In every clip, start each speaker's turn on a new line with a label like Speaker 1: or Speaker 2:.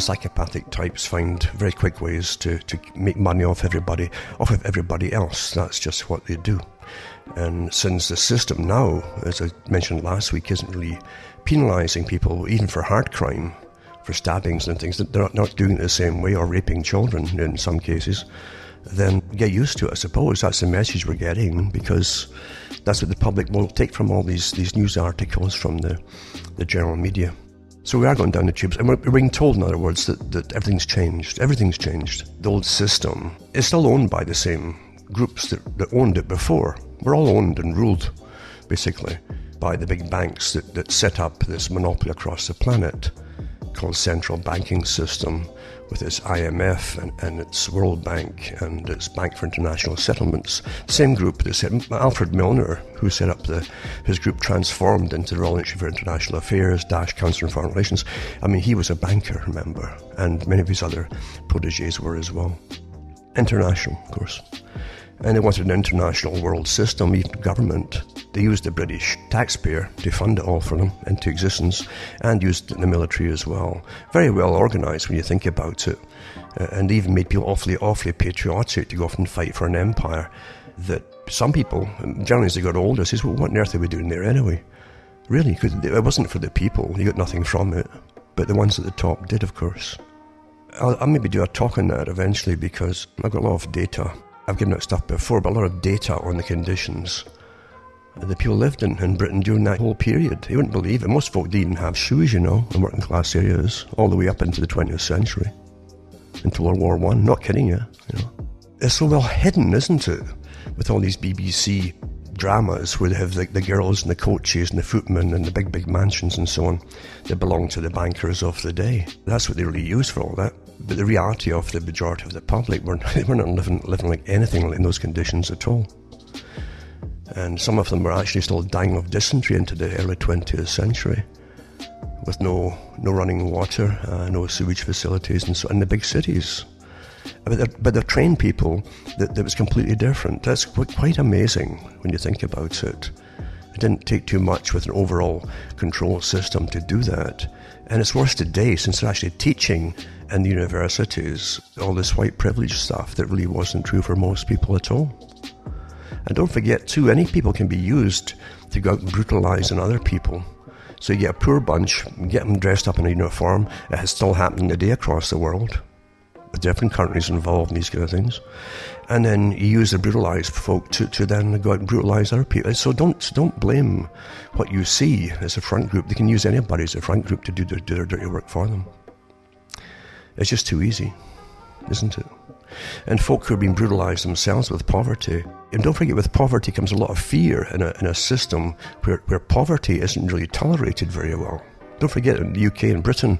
Speaker 1: psychopathic types find very quick ways to make money off of everybody else. That's just what they do. And since the system now, as I mentioned last week, isn't really penalising people, even for hard crime, for stabbings and things, they're not doing it the same way, or raping children in some cases, then get used to it, I suppose. That's the message we're getting, because that's what the public will take from all these news articles from the general media. So we are going down the tubes, and we're being told, in other words, that everything's changed. Everything's changed. The old system is still owned by the same groups that owned it before. We're all owned and ruled, basically, by the big banks that set up this monopoly across the planet called central banking system, with its IMF and its World Bank and its Bank for International Settlements. Same group that said, Alfred Milner, who set up his group, transformed into the Royal Institute for International Affairs, Council on Foreign Relations. I mean, he was a banker, remember, and many of his other protégés were as well. International, of course. And they wanted an international world system, even government. They used the British taxpayer to fund it all for them into existence, and used the military as well. Very well organised when you think about it, and even made people awfully patriotic to go off and fight for an empire that some people, generally as they got older, says, well, what on earth are we doing there anyway? Really, because it wasn't for the people. You got nothing from it. But the ones at the top did, of course. I'll maybe do a talk on that eventually, because I've got a lot of data. I've given out stuff before, but a lot of data on the conditions that people lived in Britain during that whole period. You wouldn't believe it. Most folk didn't even have shoes, in working class areas, all the way up into the 20th century, into World War I. Not kidding you, It's so well hidden, isn't it? With all these BBC dramas where they have the girls and the coaches and the footmen and the big mansions and so on that belong to the bankers of the day. That's what they really use for all that. But the reality of the majority of the public, they were not living like anything like in those conditions at all. And some of them were actually still dying of dysentery into the early 20th century, with no running water, no sewage facilities, and so in the big cities. But they've trained people that was completely different. That's quite amazing when you think about it. It didn't take too much with an overall control system to do that. And it's worse today, since they're actually teaching in the universities all this white privilege stuff that really wasn't true for most people at all. And don't forget too, any people can be used to go out and brutalise other people. So you get a poor bunch, get them dressed up in a uniform. It has still happening today across the world, with different countries involved in these kind of things. And then you use the brutalised folk to then go out and brutalise other people. So don't blame what you see as a front group. They can use anybody as a front group to do their dirty work for them. It's just too easy, isn't it? And folk who are being brutalised themselves with poverty. And don't forget, with poverty comes a lot of fear in a system where poverty isn't really tolerated very well. Don't forget, in the UK and Britain,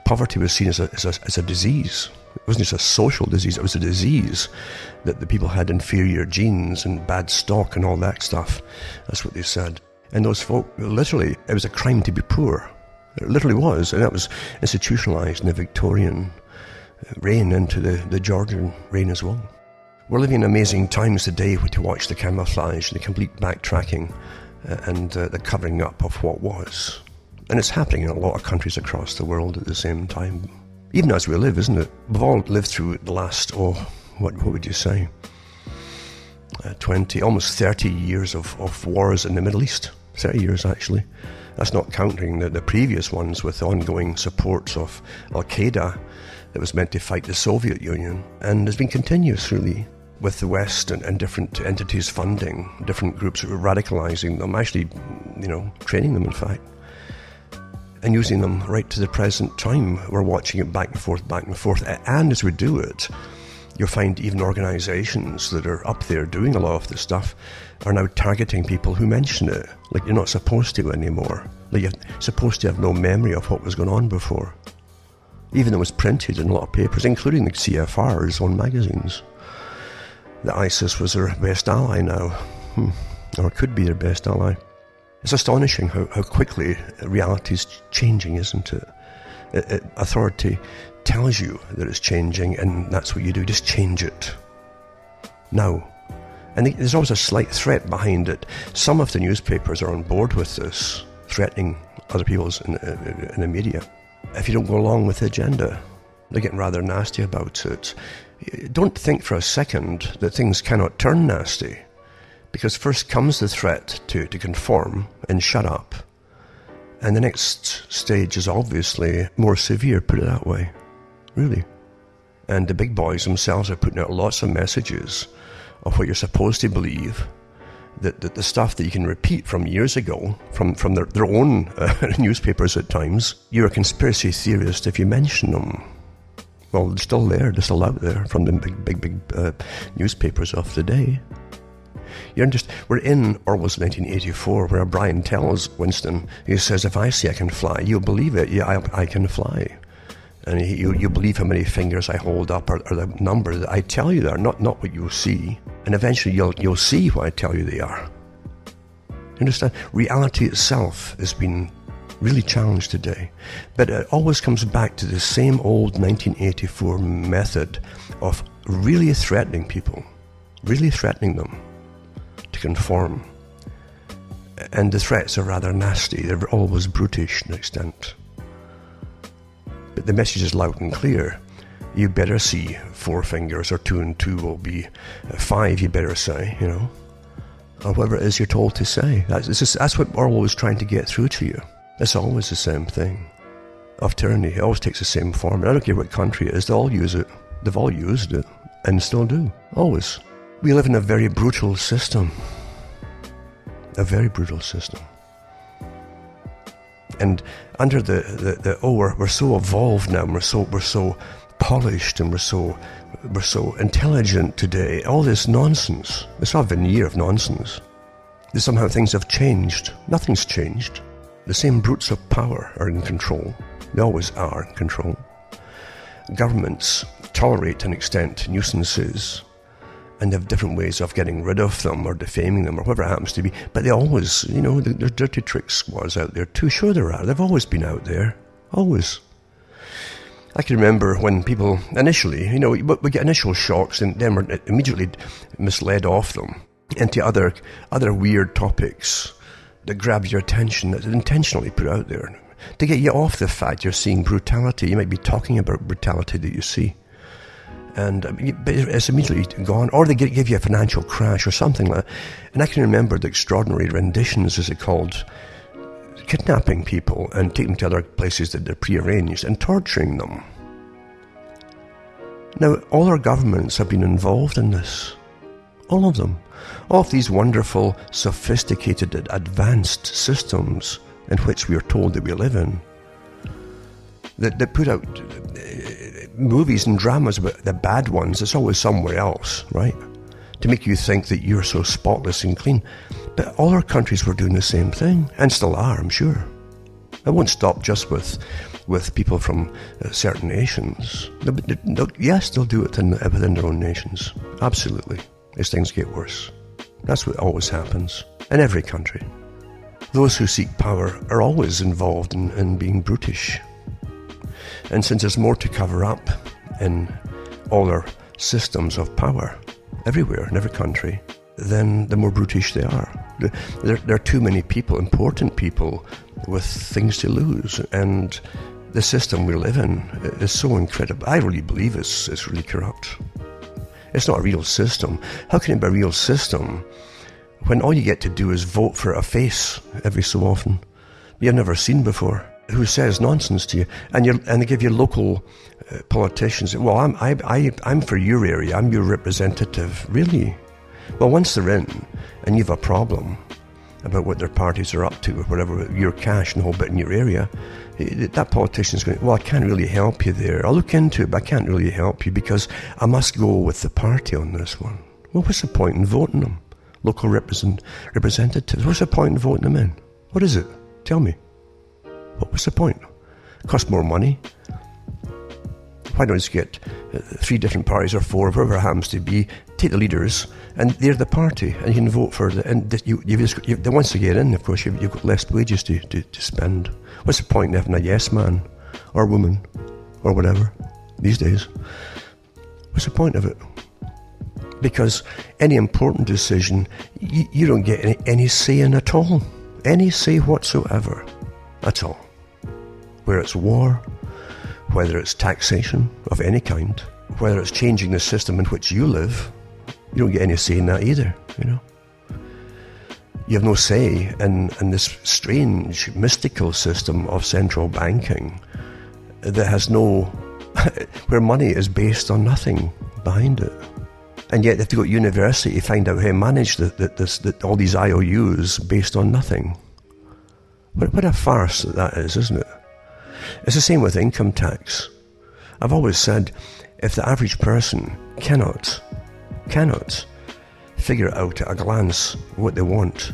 Speaker 1: poverty was seen as a disease. It wasn't just a social disease, it was a disease that the people had inferior genes and bad stock and all that stuff. That's what they said. And those folk, literally, it was a crime to be poor. It literally was, and that was institutionalised in the Victorian reign into the Georgian reign as well. We're living in amazing times today to watch the camouflage, the complete backtracking, and the covering up of what was. And it's happening in a lot of countries across the world at the same time. Even as we live, isn't it? We've all lived through the last, what would you say? 20, almost 30 years of wars in the Middle East. 30 years, actually. That's not counting the previous ones with ongoing supports of Al-Qaeda that was meant to fight the Soviet Union. And there's been continuous, really, with the West and different entities funding different groups, radicalising them, actually, training them, in fact, and using them right to the present time. We're watching it back and forth. And as we do it, you'll find even organisations that are up there doing a lot of this stuff are now targeting people who mention it. Like, you're not supposed to anymore. Like, you're supposed to have no memory of what was going on before. Even though it was printed in a lot of papers, including the CFR's own magazines, that ISIS was their best ally now. Or could be their best ally. It's astonishing how quickly reality is changing, isn't it? Authority tells you that it's changing, and that's what you do. Just change it. Now. And there's always a slight threat behind it. Some of the newspapers are on board with this, threatening other people's in the media. If you don't go along with the agenda, They're getting rather nasty about it. Don't think for a second that things cannot turn nasty, because first comes the threat to conform and shut up, and the next stage is obviously more severe, put it that way, really. And the big boys themselves are putting out lots of messages of what you're supposed to believe, that the stuff that you can repeat from years ago, from their own newspapers at times. You're a conspiracy theorist if you mention them. Well, they're still there, they're still out there from the big newspapers of the day. We're in Orwell's 1984, where O'Brien tells Winston, he says, if I say I can fly, you'll believe it. Yeah, I can fly. And you believe how many fingers I hold up, or the number that I tell you they are, not what you'll see. And eventually you'll see what I tell you they are. You understand? Reality itself has been really challenged today. But it always comes back to the same old 1984 method of really threatening people, really threatening them to conform. And the threats are rather nasty. They're always brutish to an extent. But the message is loud and clear. You better see 4 fingers, or 2 and 2 will be 5, you better say, or whatever it is you're told to say. That's what Orwell was trying to get through to you. It's always the same thing of tyranny. It always takes the same form. And I don't care what country it is, they all use it. They've all used it, and still do, always. We live in a very brutal system. A very brutal system. And under we're so evolved now, and we're so polished, and we're so intelligent today. All this nonsense, this whole veneer of nonsense. Somehow things have changed. Nothing's changed. The same brutes of power are in control. They always are in control. Governments tolerate to an extent nuisances, and have different ways of getting rid of them, or defaming them, or whatever it happens to be. But they always, there's dirty trick squads out there too. Sure there are. They've always been out there. Always. I can remember when people initially, we get initial shocks, and then we're immediately misled off them into other weird topics that grab your attention, that's intentionally put out there to get you off the fact you're seeing brutality. You might be talking about brutality that you see, and it's immediately gone, or they give you a financial crash or something like that. And I can remember the extraordinary renditions, as it's called, kidnapping people and taking them to other places that they're prearranged and torturing them. Now, all our governments have been involved in this. All of them. All of these wonderful, sophisticated, advanced systems in which we are told that we live in, that put out movies and dramas about the bad ones. It's always somewhere else, right? To make you think that you're so spotless and clean. But all our countries were doing the same thing, and still are, I'm sure. It won't stop just with people from certain nations. Yes, they'll do it within their own nations. Absolutely. As things get worse. That's what always happens in every country. Those who seek power are always involved in being brutish. And since there's more to cover up in all our systems of power, everywhere, in every country, then the more brutish they are. There are too many people, important people, with things to lose. And the system we live in is so incredible. I really believe it's really corrupt. It's not a real system. How can it be a real system when all you get to do is vote for a face every so often you've never seen before, who says nonsense to you, and they give you local politicians. Well, I'm for your area. I'm your representative. Really? Well, once they're in, and you've a problem about what their parties are up to, or whatever, your cash and the whole bit in your area, that politician's going, well, I can't really help you there. I'll look into it, but I can't really help you because I must go with the party on this one. Well, what's the point in voting them? Local representatives, what's the point in voting them in? What is it? Tell me. What's the point? It costs more money. Why don't you just get 3 different parties, or 4, whatever it happens to be, take the leaders, and they're the party, and you can vote for the. And once they get in, of course, you've got less wages to spend. What's the point in having a yes man, or woman, or whatever, these days? What's the point of it? Because any important decision, you don't get any say in at all. Any say whatsoever. At all. Where it's war, whether it's taxation of any kind, whether it's changing the system in which you live, you don't get any say in that either, you know. You have no say in this strange, mystical system of central banking that has no, where money is based on nothing behind it. And yet, if you go to university, you find out how to manage all these IOUs based on nothing. What a farce that is, isn't it? It's the same with income tax. I've always said, if the average person cannot figure out at a glance what they want,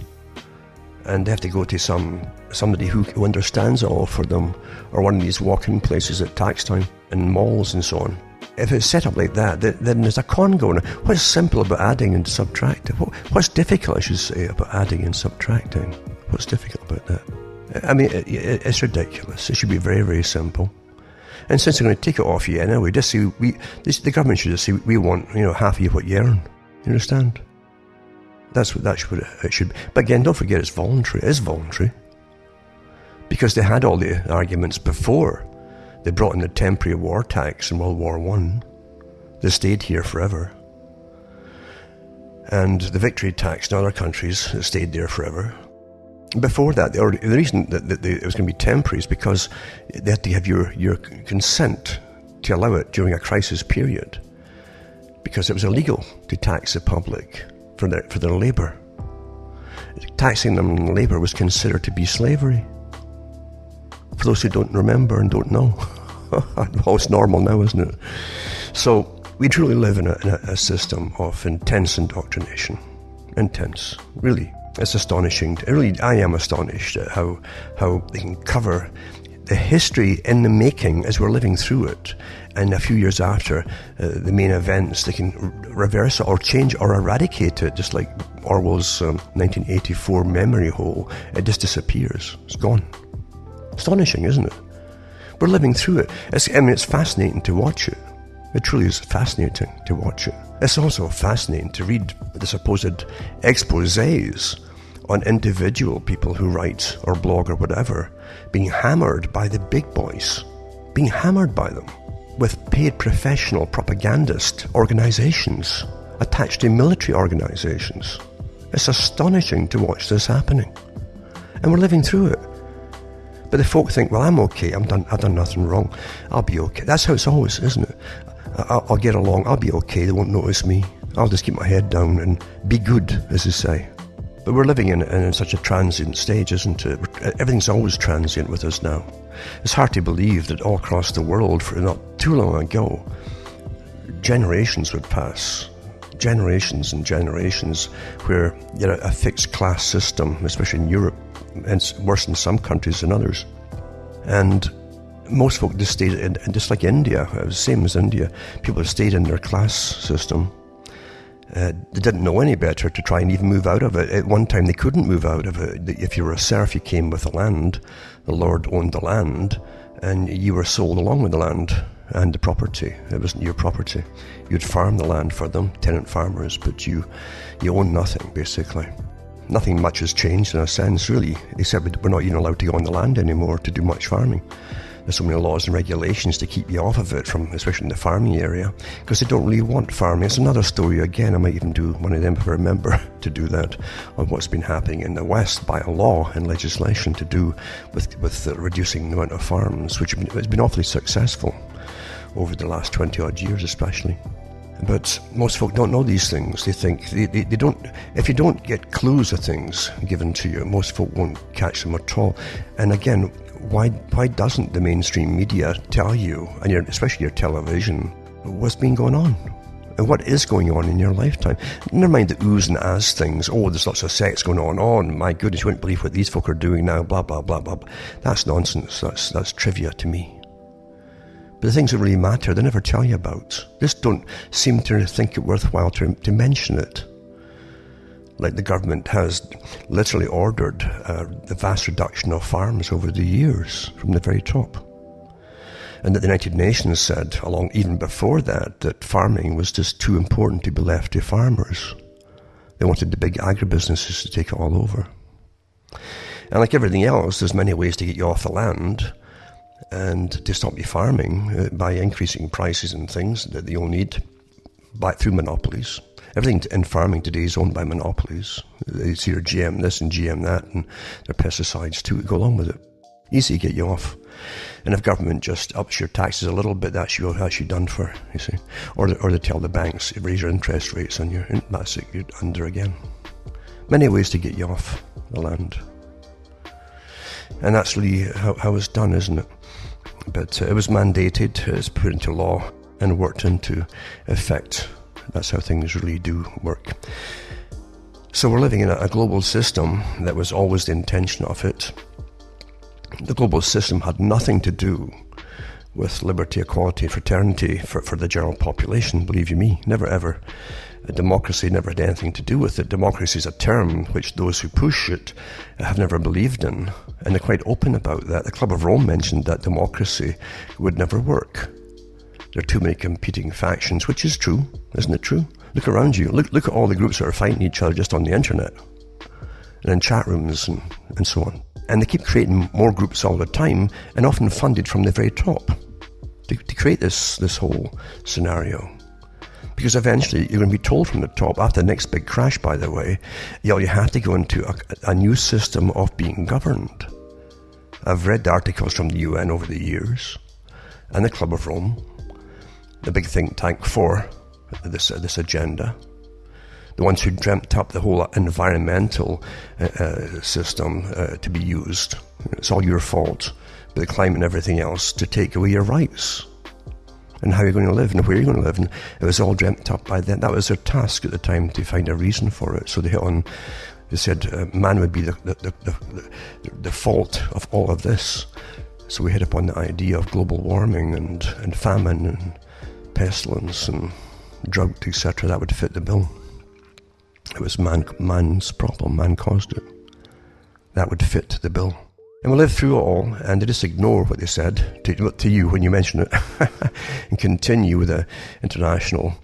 Speaker 1: and they have to go to somebody who understands it all for them, or one of these walk-in places at tax time, and malls and so on. If it's set up like that, then there's a con going on. What's simple about adding and subtracting? What's difficult, I should say, about adding and subtracting? What's difficult about that? I mean, it's ridiculous. It should be very, very simple. And since they're going to take it off you anyway, just say the government should just say, we want, half of what you earn. You understand? That's what it should be. But again, don't forget it's voluntary. It is voluntary. Because they had all the arguments before they brought in the temporary war tax in World War I. They stayed here forever. And the victory tax in other countries stayed there forever. Before that, the reason that it was going to be temporary is because they had to have your consent to allow it during a crisis period. Because it was illegal to tax the public for their labour. Taxing them on labour was considered to be slavery. For those who don't remember and don't know. Well, it's normal now, isn't it? So we truly live in a system of intense indoctrination. Intense, really. It's astonishing. I am astonished at how they can cover the history in the making as we're living through it. And a few years after the main events, they can reverse it or change or eradicate it, just like Orwell's 1984 memory hole. It just disappears. It's gone. Astonishing, isn't it? We're living through it. It's fascinating to watch it. It truly is fascinating to watch it. It's also fascinating to read the supposed exposés on individual people who write or blog or whatever, being hammered by the big boys, being hammered by them with paid professional propagandist organizations attached to military organizations. It's astonishing to watch this happening. And we're living through it. But the folk think, well, I'm okay, I've done nothing wrong, I'll be okay. That's how it's always, isn't it? I'll get along, I'll be okay, they won't notice me. I'll just keep my head down and be good, as they say. But we're living in such a transient stage, isn't it? Everything's always transient with us now. It's hard to believe that all across the world, for not too long ago, generations would pass. Generations and generations where you had a fixed class system, especially in Europe, and it's worse in some countries than others. And most folk just stayed in, just like India, it was the same as India, people have stayed in their class system. They didn't know any better to try and even move out of it. At one time they couldn't move out of it. If you were a serf, you came with the land, the Lord owned the land, and you were sold along with the land and the property. It wasn't your property. You'd farm the land for them, tenant farmers, but you own nothing, basically. Nothing much has changed in a sense, really, except we're not even allowed to go on the land anymore to do much farming. There's so many laws and regulations to keep you off of it, especially in the farming area, because they don't really want farming. It's another story again. I might even do one of them if I remember to do that, on what's been happening in the West by a law and legislation to do with reducing the amount of farms, which has been awfully successful over the last 20-odd years especially. But most folk don't know these things. They think they don't. If you don't get clues of things given to you, most folk won't catch them at all. And again, why doesn't the mainstream media tell you, and especially your television, what's been going on? And what is going on in your lifetime? Never mind the oohs and ahs things. Oh, there's lots of sex going on. Oh, my goodness, you wouldn't believe what these folk are doing now. Blah, blah, blah, blah. That's nonsense. That's trivia to me. But the things that really matter, they never tell you about. They just don't seem to think it worthwhile to mention it. Like the government has literally ordered the vast reduction of farms over the years from the very top. And that the United Nations said, even before that farming was just too important to be left to farmers. They wanted the big agribusinesses to take it all over. And like everything else, there's many ways to get you off the land. and to stop you farming by increasing prices and things that they all need through monopolies. Everything in farming today is owned by monopolies. It's your GM this and GM that, and their pesticides too. Go along with it. Easy to get you off. And if government just ups your taxes a little bit, that's you done for, you see. Or they tell the banks, raise your interest rates on your, that's it, you're under again. Many ways to get you off the land. And that's really how it's done, isn't it? But it was mandated, it's put into law and worked into effect. That's how things really do work. So we're living in a global system. That was always the intention of it. The global system had nothing to do with liberty, equality, fraternity for the general population, believe you me. Never ever. Democracy never had anything to do with it. Democracy is a term which those who push it have never believed in, and they're quite open about that. The Club of Rome mentioned that democracy would never work. There are too many competing factions, which is true, isn't it true? Look around you. Look at all the groups that are fighting each other just on the internet and in chat rooms and so on. And they keep creating more groups all the time, and often funded from the very top to create this whole scenario. Because eventually you're going to be told from the top, after the next big crash, by the way, you have to go into a new system of being governed. I've read articles from the UN over the years, and the Club of Rome, the big think tank for this agenda. The ones who dreamt up the whole environmental system to be used. It's all your fault, but the climate and everything else, to take away your rights. And how you're going to live and where you're going to live. And it was all dreamt up by them. That was their task at the time, to find a reason for it. So they said man would be the fault of all of this. So we hit upon the idea of global warming and famine and pestilence and drought, etc. That would fit the bill. It was man's problem. Man caused it. That would fit the bill. And we lived through it all, and they just ignore what they said to you when you mention it and continue with the International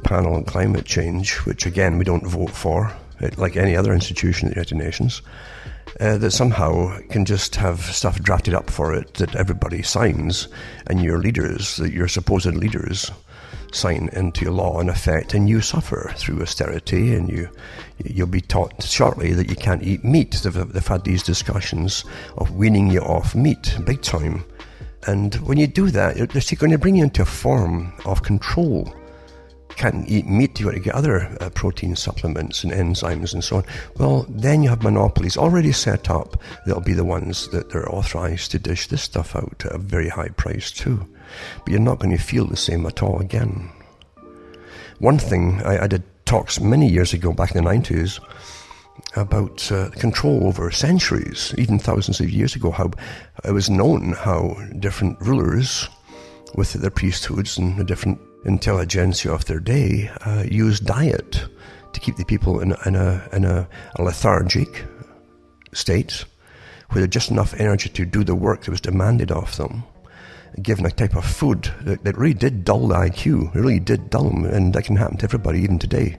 Speaker 1: Panel on Climate Change, which again we don't vote for, like any other institution at the United Nations, that somehow can just have stuff drafted up for it that everybody signs, and your leaders, your supposed leaders, sign into law in effect, and you suffer through austerity, and you'll be taught shortly that you can't eat meat. They've had these discussions of weaning you off meat, big time. And when you do that, they're going to bring you into a form of control. Can't eat meat, you've got to get other protein supplements and enzymes and so on. Well, then you have monopolies already set up. They'll be the ones that are authorized to dish this stuff out at a very high price too. But you're not going to feel the same at all again. One thing, I did talks many years ago, back in the 90s, about control over centuries, even thousands of years ago, how it was known how different rulers with their priesthoods and the different intelligentsia of their day used diet to keep the people in a lethargic state, where they had just enough energy to do the work that was demanded of them, given a type of food that really did dull the IQ. It really did dull them, and that can happen to everybody even today.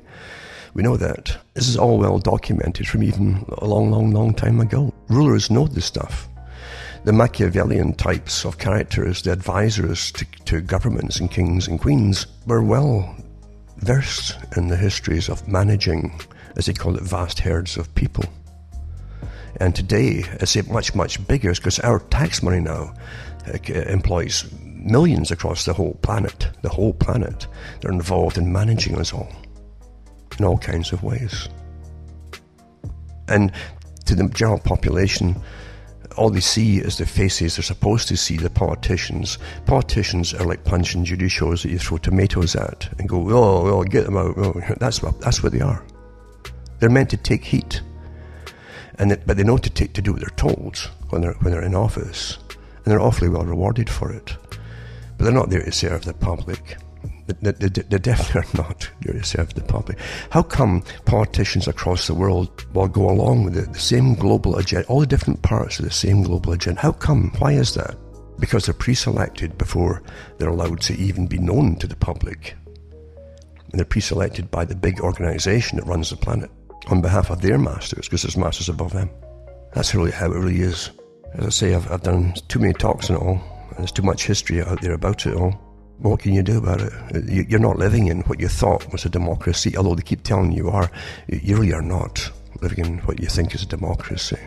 Speaker 1: We know that. This is all well documented from even a long time ago. Rulers know this stuff. The Machiavellian types of characters, the advisors to governments and kings and queens, were well versed in the histories of managing, as they call it, vast herds of people. And today, it's much bigger, because our tax money now employs millions across the whole planet. The whole planet. They're involved in managing us all in all kinds of ways. And to the general population, all they see is the faces they're supposed to see, the politicians. Politicians are like punch and judy shows that you throw tomatoes at and go, oh, get them out. Oh. That's what they are. They're meant to take heat, but they know to do what they're told when they're in office, and they're awfully well rewarded for it. But they're not there to serve the public. They definitely are not there to serve the public. How come politicians across the world will go along with the same global agenda, all the different parts of the same global agenda? How come? Why is that? Because they're pre-selected before they're allowed to even be known to the public. And they're pre-selected by the big organization that runs the planet on behalf of their masters, because there's masters above them. That's really how it really is. As I say, I've done too many talks on it all, There's too much history out there about it all. What can you do about it? You're not living in what you thought was a democracy, although they keep telling you are. You really are not living in what you think is a democracy.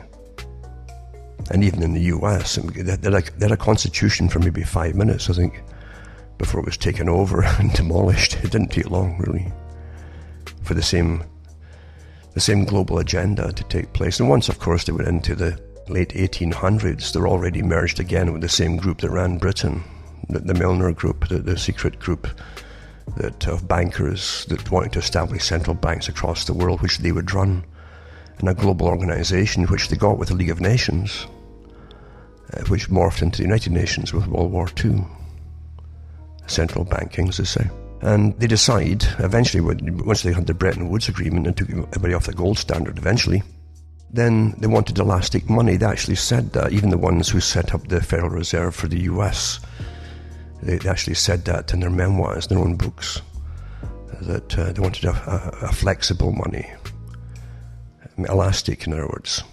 Speaker 1: And even in the US, they had a constitution for maybe 5 minutes, I think, before it was taken over and demolished. It didn't take long, really, for the same global agenda to take place. And once, of course, they went into the late 1800s, they're already merged again with the same group that ran Britain, the Milner group, the secret group of bankers that wanted to establish central banks across the world, which they would run in a global organization, which they got with the League of Nations, which morphed into the United Nations with World War II. Central banking, as they say. And they decide, eventually, once they had the Bretton Woods Agreement and took everybody off the gold standard eventually, then they wanted elastic money. They actually said that, even the ones who set up the Federal Reserve for the US, they actually said that in their memoirs, their own books, that they wanted a flexible money, elastic in other words.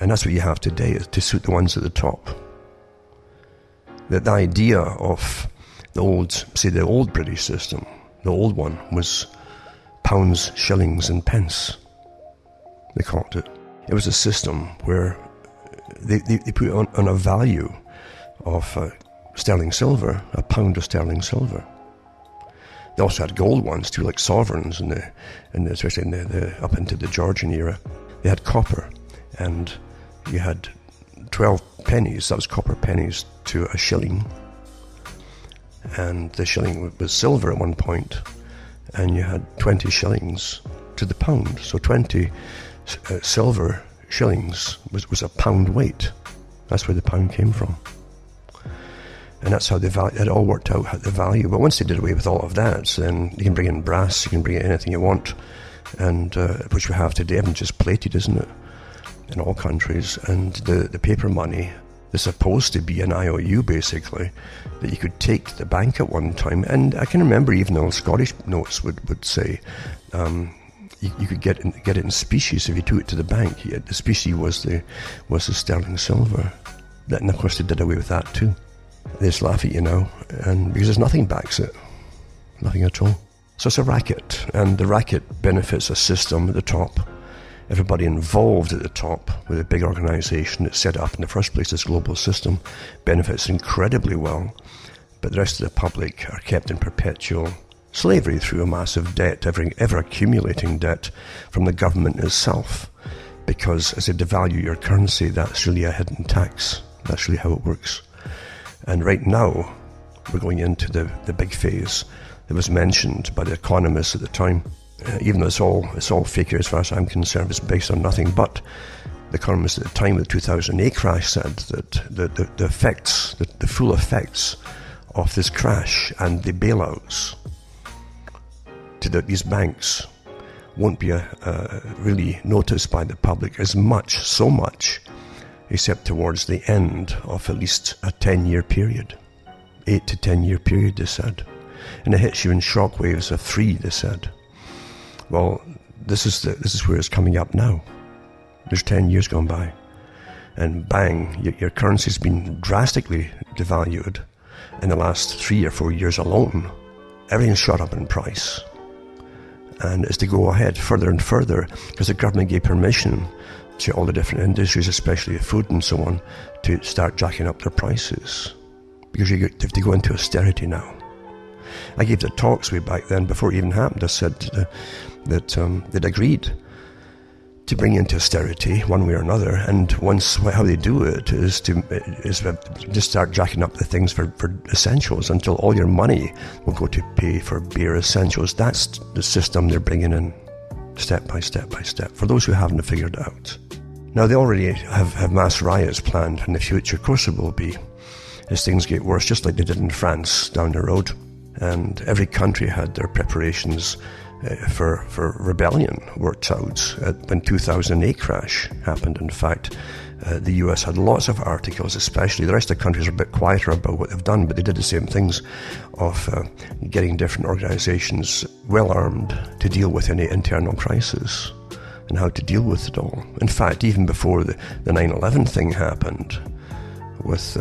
Speaker 1: And that's what you have today, is to suit the ones at the top. The idea of the old British system, the old one, was pounds, shillings and pence, they called it. It was a system where they put on a value of sterling silver, a pound of sterling silver. They also had gold ones too, like sovereigns, especially in the up into the Georgian era. They had copper, and you had 12 pennies, that was copper pennies, to a shilling. And the shilling was silver at one point, and you had 20 shillings to the pound. So 20 silver shillings was a pound weight. That's where the pound came from. And that's how it all worked out, the value. But once they did away with all of that, then you can bring in brass, you can bring in anything you want, and which we have today, and just plated, isn't it, in all countries. And the paper money is supposed to be an IOU, basically, that you could take to the bank at one time. And I can remember even the Scottish notes would say you could get it in species if you took it to the bank. The specie was the sterling silver. And of course they did away with that too. They just laugh at you now, and because there's nothing backs it, nothing at all. So it's a racket, and the racket benefits a system at the top. Everybody involved at the top with a big organization that set up in the first place this global system benefits incredibly well, but the rest of the public are kept in perpetual slavery through a massive debt, ever accumulating debt from the government itself, because as they devalue your currency, that's really a hidden tax. That's really how it works. And right now, we're going into the big phase that was mentioned by the economists at the time. Even though it's all fake as far as I'm concerned, it's based on nothing but the economists at the time of the 2008 crash said that the effects, the full effects of this crash and the bailouts to these banks won't be really noticed by the public so much, except towards the end of at least a 10-year period. 8 to 10 year period, they said. And it hits you in shockwaves of 3, they said. Well, this is where it's coming up now. There's 10 years gone by, and bang, your currency's been drastically devalued in the last 3 or 4 years alone. Everything's shot up in price. And as they go ahead further and further, because the government gave permission to all the different industries, especially food and so on, to start jacking up their prices, because you have to go into austerity now. I gave the talks way back then, before it even happened. I said that they'd agreed to bring into austerity one way or another, and how they do it is to just start jacking up the things for essentials until all your money will go to pay for bare essentials. That's the system they're bringing in, step by step by step, for those who haven't figured it out. Now, they already have mass riots planned in the future. Of course it will be, as things get worse, just like they did in France down the road. And every country had their preparations for rebellion worked out. When 2008 crash happened, in fact, the US had lots of articles, especially. The rest of the countries are a bit quieter about what they've done, but they did the same things of getting different organizations well armed to deal with any internal crisis and how to deal with it all. In fact, even before the 9/11 thing happened, with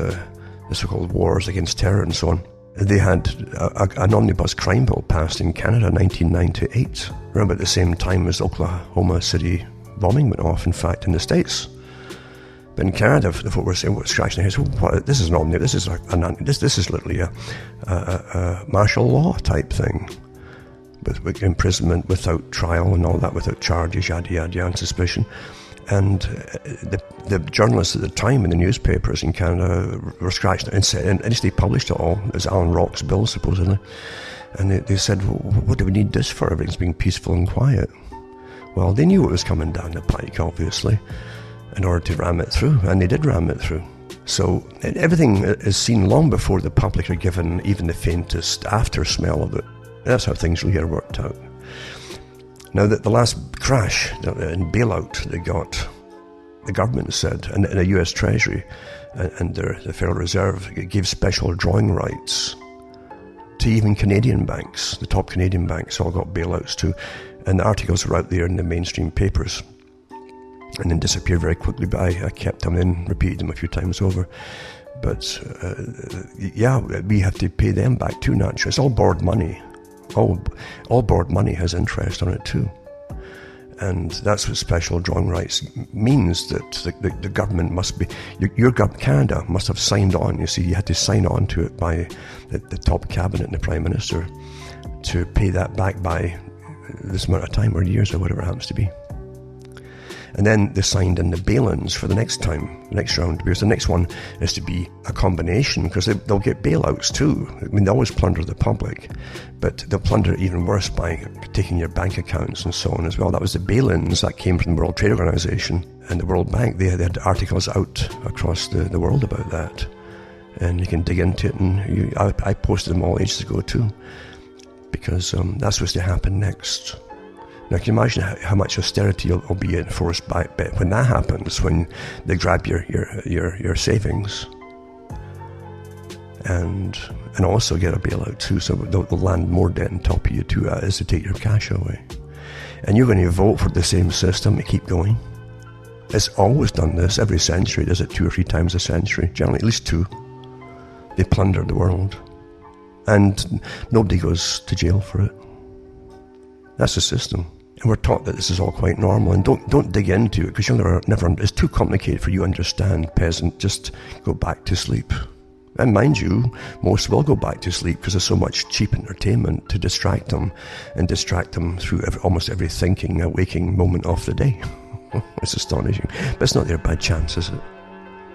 Speaker 1: the so-called wars against terror and so on. They had an omnibus crime bill passed in Canada in 1998, around about the same time as Oklahoma City bombing went off, in fact, in the States. But in Canada, the folk were saying, scratching their heads, well, this is an omnibus, this is literally a martial law type thing, with imprisonment without trial and all that, without charges, yada, yada, yada, and suspicion. And the journalists at the time in the newspapers in Canada were scratching it and said, and they published it all as Alan Rock's bill, supposedly. And they said, well, what do we need this for? Everything's being peaceful and quiet. Well, they knew it was coming down the pike, obviously, in order to ram it through, and they did ram it through. So everything is seen long before the public are given even the faintest after smell of it. That's how things really are worked out. Now, the last crash and bailout they got, the government said, and the US Treasury and the Federal Reserve gave special drawing rights to even Canadian banks. The top Canadian banks all got bailouts too. And the articles were out there in the mainstream papers and then disappeared very quickly, but I kept them in, repeated them a few times over. But yeah, we have to pay them back too, naturally. It's all borrowed money. All borrowed money has interest on it too. And that's what special drawing rights means, that the government must be, Canada must have signed on. You see, you had to sign on to it by the top cabinet and the Prime Minister to pay that back by this amount of time or years or whatever it happens to be. And then they signed in the bail-ins for the next time, the next round, because the next one is to be a combination, because they'll get bailouts too. I mean, they always plunder the public, but they'll plunder it even worse by taking your bank accounts and so on as well. That was the bail-ins that came from the World Trade Organization and the World Bank. They had articles out across the world about that, and you can dig into it, and I posted them all ages ago too, because that's supposed to happen next. Now, can you imagine how much austerity will be enforced by when that happens, when they grab your savings and also get a bailout too, so they'll land more debt on top of you too, as to take your cash away. And you're going to vote for the same system to keep going. It's always done this, every century does it 2 or 3 times a century, generally at least 2. They plunder the world. And nobody goes to jail for it. That's the system. And we're taught that this is all quite normal, and don't dig into it, because you'll never, it's too complicated for you to understand, peasant. Just go back to sleep. And mind you, most will go back to sleep because there's so much cheap entertainment to distract them, and distract them through almost every thinking, waking moment of the day. It's astonishing. But it's not there by chance, is it?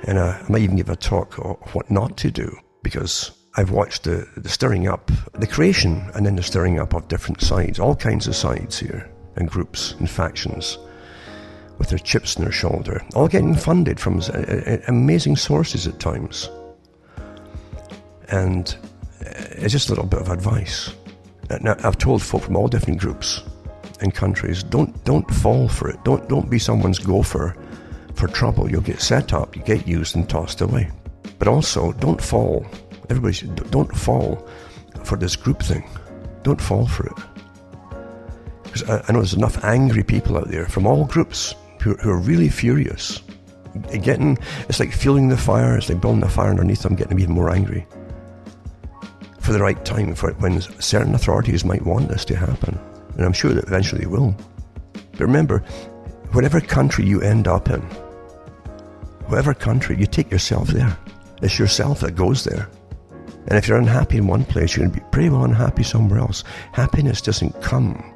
Speaker 1: And I might even give a talk on what not to do, because I've watched the stirring up, the creation and then the stirring up of different sides, all kinds of sides here, and groups and factions with their chips in their shoulder, all getting funded from amazing sources at times. And it's just a little bit of advice. Now, I've told folk from all different groups and countries, don't fall for it. Don't be someone's gopher for trouble. You'll get set up, you get used and tossed away. But also, don't fall. Don't fall for this group thing. Don't fall for it. Because I know there's enough angry people out there from all groups who are really furious. It's like fueling the fire, it's like building the fire underneath them, getting them even more angry. For the right time, for when certain authorities might want this to happen. And I'm sure that eventually they will. But remember, whatever country you end up in, whatever country, you take yourself there. It's yourself that goes there. And if you're unhappy in one place, you're going to be pretty well unhappy somewhere else. Happiness doesn't come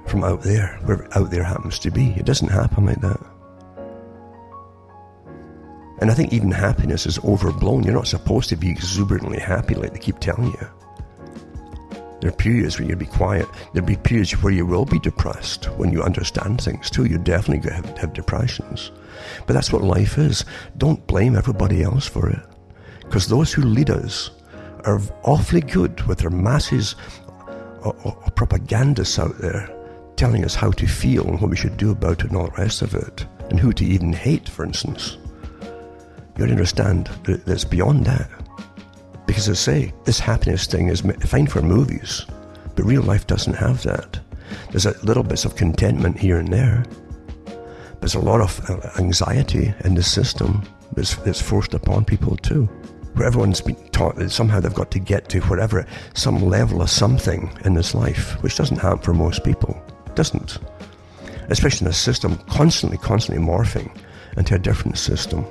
Speaker 1: from out there, where out there happens to be. It doesn't happen like that. And I think even happiness is overblown. You're not supposed to be exuberantly happy like they keep telling you. There are periods where you'll be quiet. There'll be periods where you will be depressed when you understand things too. You're definitely going to have depressions. But that's what life is. Don't blame everybody else for it. Because those who lead us are awfully good with their masses of propagandists out there telling us how to feel and what we should do about it and all the rest of it. And who to even hate, for instance. You understand that it's beyond that. Because as I say, this happiness thing is fine for movies, but real life doesn't have that. There's a little bits of contentment here and there. There's a lot of anxiety in the system, but it's forced upon people too. Where everyone's been taught that somehow they've got to get to whatever, some level of something in this life, which doesn't happen for most people. It doesn't. Especially in a system constantly morphing into a different system.